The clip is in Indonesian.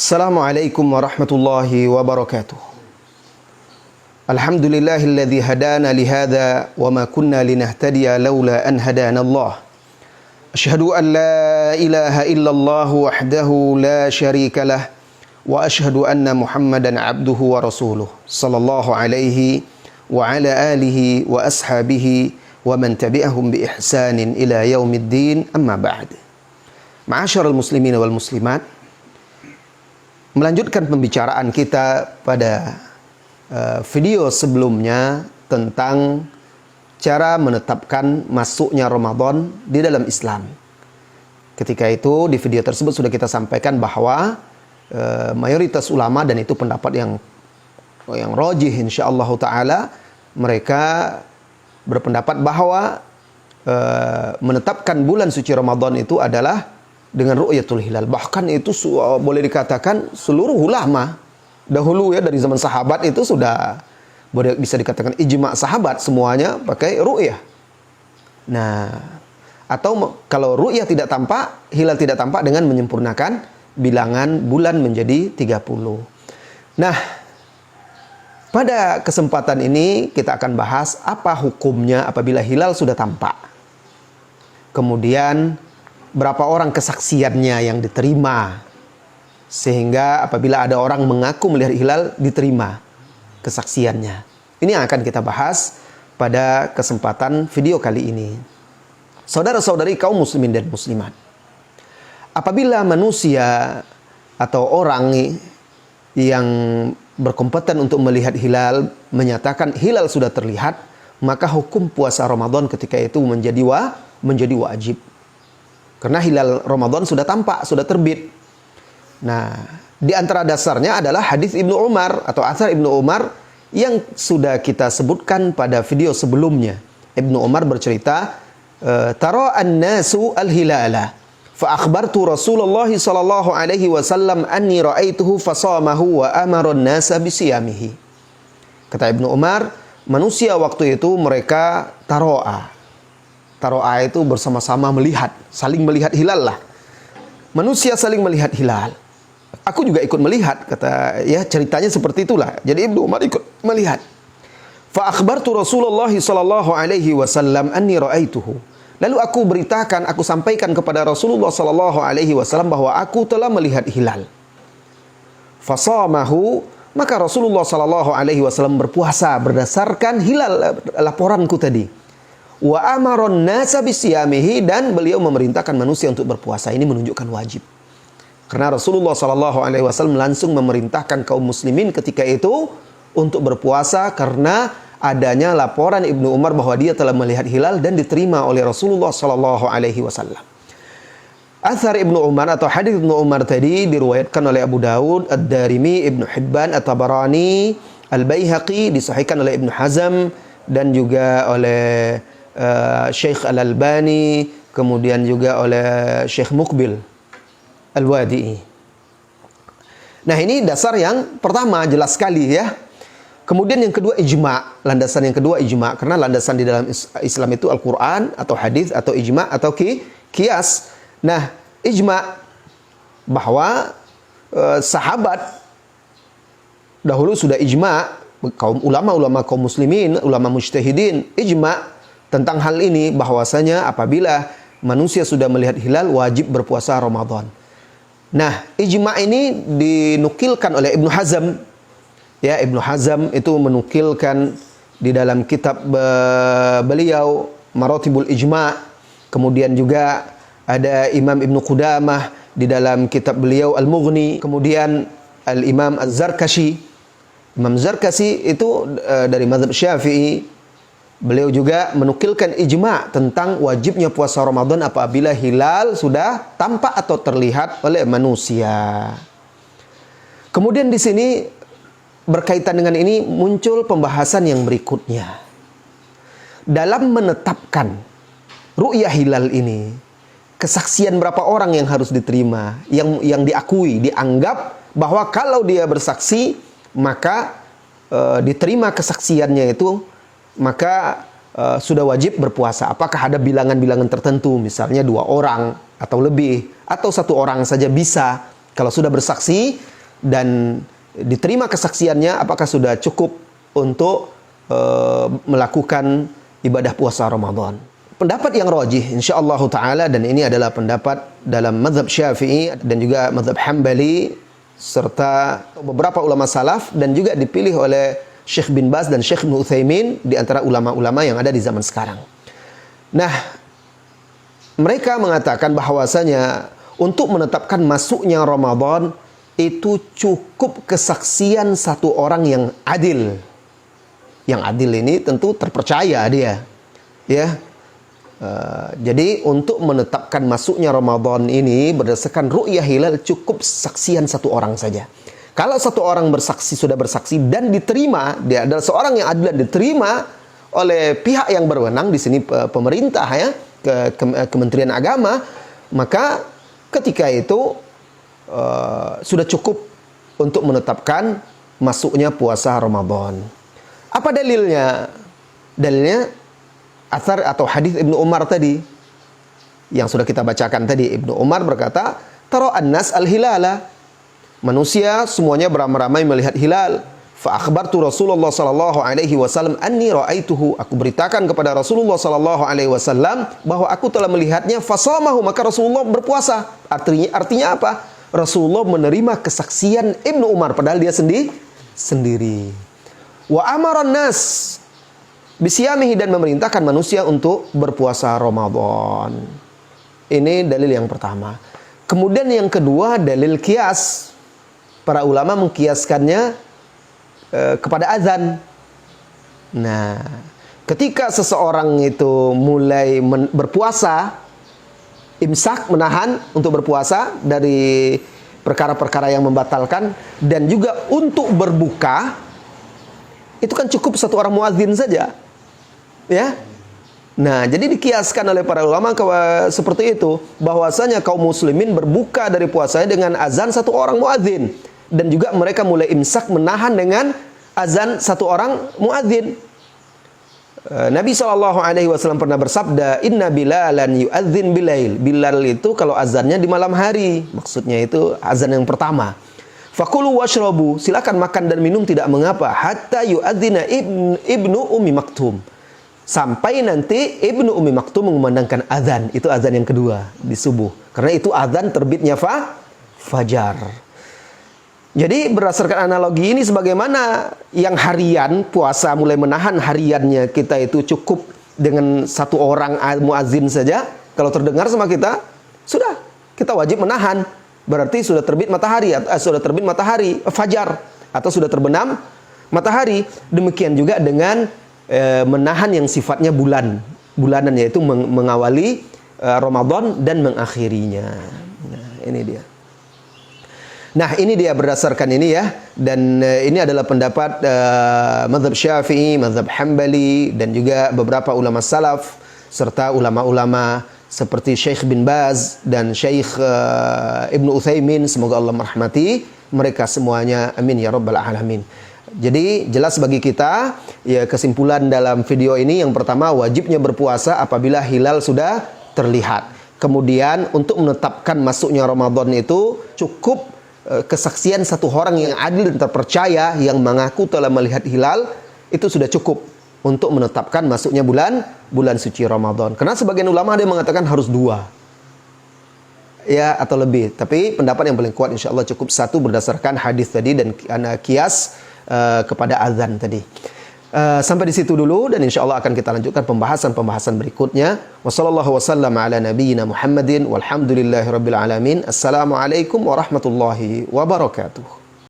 Assalamualaikum warahmatullahi wabarakatuh. Alhamdulillahilladzi hadana lihada wa ma kunna linahtadiya laula an hadana Allah. Asyhadu an la ilaha illallah wahdahu la syarika lah wa asyhadu anna Muhammadan abduhu wa rasuluh sallallahu alaihi wa ala alihi wa ashabihi wa man tabi'ahum bi ihsanin ila yaumiddin, amma ba'd. Ma'asyiral muslimin wal muslimat, melanjutkan pembicaraan kita pada video sebelumnya tentang cara menetapkan masuknya Ramadan di dalam Islam. Ketika itu di video tersebut sudah kita sampaikan bahwa mayoritas ulama, dan itu pendapat yang rajih insyaallah taala, mereka berpendapat bahwa menetapkan bulan suci Ramadan itu adalah dengan ru'yatul hilal. Bahkan itu boleh dikatakan seluruh ulama dahulu ya, dari zaman sahabat itu sudah bisa dikatakan ijma' sahabat, semuanya pakai ru'yah. Nah, atau kalau ru'yah tidak tampak, hilal tidak tampak, dengan menyempurnakan bilangan bulan menjadi 30. Nah, pada kesempatan ini kita akan bahas apa hukumnya apabila hilal sudah tampak. Kemudian berapa orang kesaksiannya yang diterima, sehingga apabila ada orang mengaku melihat hilal diterima kesaksiannya. Ini yang akan kita bahas pada kesempatan video kali ini. Saudara-saudari kaum muslimin dan muslimat, apabila manusia atau orang yang berkompeten untuk melihat hilal menyatakan hilal sudah terlihat, maka hukum puasa Ramadan ketika itu menjadi wajib. Karena hilal Ramadan sudah tampak, sudah terbit. Nah, di antara dasarnya adalah hadis Ibnu Umar atau athar Ibnu Umar yang sudah kita sebutkan pada video sebelumnya. Ibnu Umar bercerita, "Tara an-nasu al-hilala, fa akhbartu Rasulullah sallallahu alaihi wasallam anni ra'aituhu fasamahu wa amara an-nasa bisiyamihi." Kata Ibnu Umar, manusia waktu itu mereka taro'a. Taro'a itu bersama-sama melihat, saling melihat hilal lah. Manusia saling melihat hilal. Aku juga ikut melihat, kata ya, ceritanya seperti itulah. Jadi Ibnu Umar ikut melihat. Fa akhbartu Rasulullah sallallahu alaihi wasallam anni ra'aituhu. Lalu aku beritakan, aku sampaikan kepada Rasulullah sallallahu alaihi wasallam bahwa aku telah melihat hilal. Fasamahu, maka Rasulullah sallallahu alaihi wasallam berpuasa berdasarkan hilal laporanku tadi. Wa amaron nasa bisiyamihi, dan beliau memerintahkan manusia untuk berpuasa. Ini menunjukkan wajib. Karena Rasulullah SAW langsung memerintahkan kaum muslimin ketika itu untuk berpuasa karena adanya laporan Ibnu Umar bahwa dia telah melihat hilal dan diterima oleh Rasulullah SAW. Athar Ibnu Umar atau hadis Ibnu Umar tadi diriwayatkan oleh Abu Dawud, Ad-Darimi, Ibnu Hibban, At-Tabarani, Al-Baihaqi, disahihkan oleh Ibnu Hazm dan juga oleh Syekh Al-Albani, kemudian juga oleh Syekh Muqbil Al-Wadi'i. Nah, ini dasar yang pertama, jelas sekali ya. Kemudian yang kedua ijma'. Landasan yang kedua ijma', karena landasan di dalam Islam itu Al-Quran atau hadis atau ijma' atau qiyas. Nah, ijma' bahwa sahabat dahulu sudah ijma', kaum ulama kaum muslimin, ulama mujtahidin ijma' tentang hal ini, bahwasanya apabila manusia sudah melihat hilal wajib berpuasa Ramadan. Nah, ijma' ini dinukilkan oleh Ibnu Hazm. Ya, Ibnu Hazm itu menukilkan di dalam kitab beliau Maratibul Ijma'. Kemudian juga ada Imam Ibnu Qudamah di dalam kitab beliau Al-Mughni. Kemudian Al-Imam Az-Zarkashi. Imam Zarkashi itu dari mazhab Syafi'i. Beliau juga menukilkan ijma' tentang wajibnya puasa Ramadan apabila hilal sudah tampak atau terlihat oleh manusia. Kemudian di sini berkaitan dengan ini muncul pembahasan yang berikutnya. Dalam menetapkan ru'yah hilal ini, kesaksian berapa orang yang harus diterima, yang diakui, dianggap bahwa kalau dia bersaksi maka diterima kesaksiannya itu, maka sudah wajib berpuasa. Apakah ada bilangan-bilangan tertentu, misalnya 2 orang atau lebih, atau 1 orang saja bisa. Kalau sudah bersaksi, dan diterima kesaksiannya, apakah sudah cukup untuk melakukan ibadah puasa Ramadan? Pendapat yang rajih insyaallah taala, dan ini adalah pendapat dalam mazhab Syafi'i dan juga mazhab Hambali serta beberapa ulama salaf, dan juga dipilih oleh Syekh bin Baz dan Syekh Ibnu Utsaimin di antara ulama-ulama yang ada di zaman sekarang. Nah, mereka mengatakan bahwasanya untuk menetapkan masuknya Ramadan itu cukup kesaksian satu orang yang adil. Yang adil ini tentu terpercaya dia, ya. Jadi untuk menetapkan masuknya Ramadan ini berdasarkan ru'yah hilal cukup saksian satu orang saja. Kalau satu orang sudah bersaksi dan diterima, dia adalah seorang yang adil dan diterima oleh pihak yang berwenang, di sini pemerintah, ya, Kementerian Agama, maka ketika itu sudah cukup untuk menetapkan masuknya puasa Ramadan. Apa dalilnya? Dalilnya athar atau hadis Ibnu Umar tadi yang sudah kita bacakan tadi. Ibnu Umar berkata, "Tara an-nas al-hilala." Manusia semuanya beramai-ramai melihat hilal. Fa akhbartu Rasulullah sallallahu alaihi wasallam anni ra'aituhu. Aku beritakan kepada Rasulullah sallallahu alaihi wasallam bahwa aku telah melihatnya. Fasamahu, maka Rasulullah berpuasa. Artinya apa? Rasulullah menerima kesaksian Ibnu Umar padahal dia sendiri. Wa amaran nas bisyamihi, dan memerintahkan manusia untuk berpuasa Ramadan. Ini dalil yang pertama. Kemudian yang kedua, dalil kias. Para ulama mengkiaskannya kepada azan. Nah, ketika seseorang itu mulai berpuasa, imsak, menahan untuk berpuasa dari perkara-perkara yang membatalkan, dan juga untuk berbuka, itu kan cukup satu orang muadzin saja, ya. Nah, jadi dikiaskan oleh para ulama seperti itu, bahwasanya kaum muslimin berbuka dari puasanya dengan azan satu orang muadzin, dan juga mereka mulai imsak, menahan dengan azan satu orang muadzin. Nabi SAW pernah bersabda, "Inna Bilalan yu'adzin bilail." Bilal itu kalau azannya di malam hari, maksudnya itu azan yang pertama. Fakulu washrabu, silakan makan dan minum tidak mengapa, hatta yu'adzina ibnu Ummi Maktum, sampai nanti Ibnu Ummi Maktum mengumandangkan azan. Itu azan yang kedua di subuh, karena itu azan terbitnya fajar. Jadi berdasarkan analogi ini, sebagaimana yang harian puasa mulai menahan hariannya kita itu cukup dengan satu orang muazin saja, kalau terdengar sama kita, sudah kita wajib menahan. Berarti sudah terbit matahari, fajar, atau sudah terbenam matahari. Demikian juga dengan menahan yang sifatnya bulanan, yaitu mengawali Ramadan dan mengakhirinya. Nah, ini dia. Nah, ini dia berdasarkan ini, ya. Dan ini adalah pendapat mazhab Syafi'i, mazhab Hambali, dan juga beberapa ulama salaf serta ulama-ulama seperti Syekh bin Baz dan Syekh Ibnu Utsaimin, semoga Allah merahmati mereka semuanya, amin ya rabbal alamin. Jadi jelas bagi kita, ya, kesimpulan dalam video ini, yang pertama, wajibnya berpuasa apabila hilal sudah terlihat. Kemudian untuk menetapkan masuknya Ramadan itu cukup kesaksian satu orang yang adil dan terpercaya yang mengaku telah melihat hilal, itu sudah cukup untuk menetapkan masuknya bulan suci Ramadan. Karena sebagian ulama ada yang mengatakan harus 2, ya, atau lebih. Tapi pendapat yang paling kuat insya Allah cukup 1 berdasarkan hadis tadi dan kias kepada azan tadi. Sampai di situ dulu, dan insya Allah akan kita lanjutkan pembahasan berikutnya. Wassallallahu wasallam ala nabiyyina Muhammadin walhamdulillahi rabbil alamin. Assalamualaikum warahmatullahi wabarakatuh.